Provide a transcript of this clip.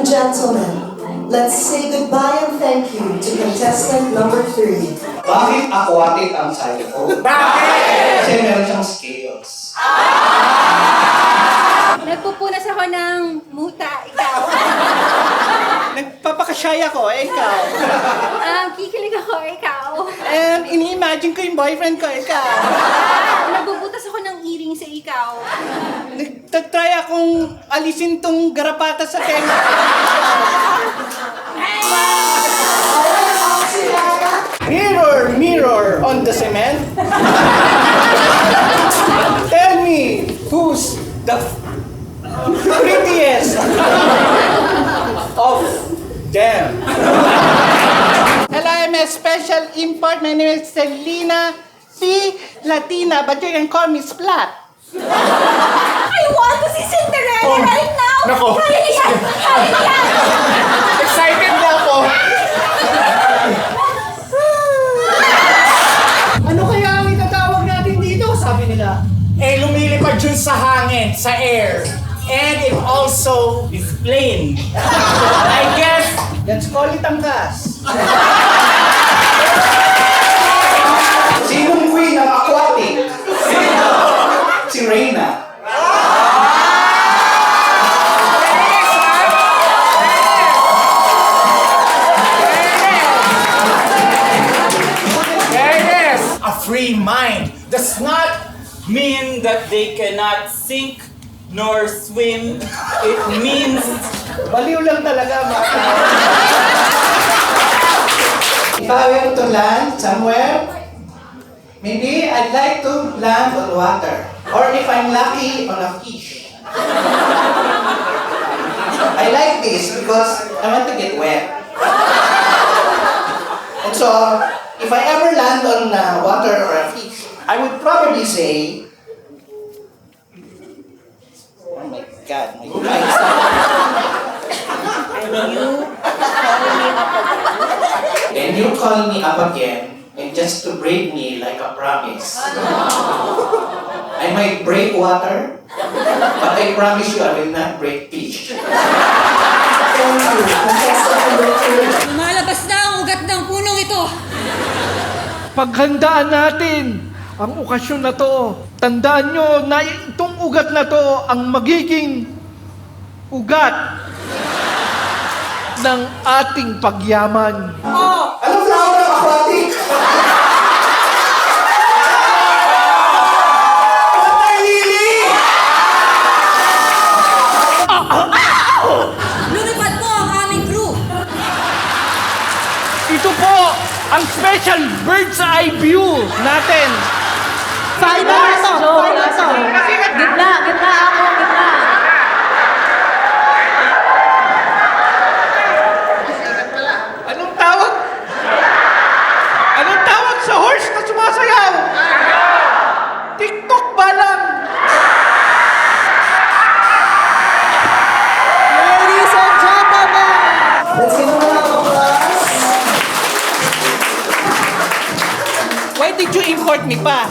gentlemen, let's say goodbye and thank you to contestant number 3. Bakit aquatic ang sayo ko? Bakit? Kasi meron siyang scales. Nagpupunas ako ng muta, ikaw. Nagpapakasyaya ko, ikaw. Kikilig ako, ikaw. Ini-imagine ko yung boyfriend ko, ikaw. Nagbubutas ako ng earring sa ikaw. Nagtatry akong alisin tong garapata sa tenga. Mirror, mirror on the cement. Tell me, who's the prettiest of them? LIMS Special Import. My name is Selena C. Latina, but you can call me Splat. I want to see Cinderella right now! Nako. Kaya niya! Kaya niya! Excited na ako. Ano kaya ang itatawag natin dito? Sabi nila. Lumilipad yun sa hangin, sa air. And it also is plain. I guess, Let's call it angkas. Sinong queen ng aquatic? Si Reyna. a free mind does not mean that they cannot sink nor swim. It means Baliw lang talaga, mga tao. If I were to land somewhere, maybe I'd like to land on water. Or if I'm lucky, on a fish. I like this because I want to get wet. And so, if I ever land on water or a fish, I would probably say, oh my God, my eyes. And you call me up again, and just to break me like a promise. I might break water, but I promise you I will not break fish. Thank you, contestant number 3. Lumalabas na ang ugat ng punong ito! Paghandaan natin ang okasyon na to. Tandaan nyo na itong ugat na to ang magiging ugat ng ating pagyaman. Anong flower ng aquatic? Water lily! Lumipad mo ang aming crew! Ito po ang special bird's eye view natin. Gitna ako, gitna. Anong tawag? Anong tawag sa horse na sumasayaw? TikTok ba lang? Ladies and gentlemen, Let's give them a round of applause. Why did you import me pa?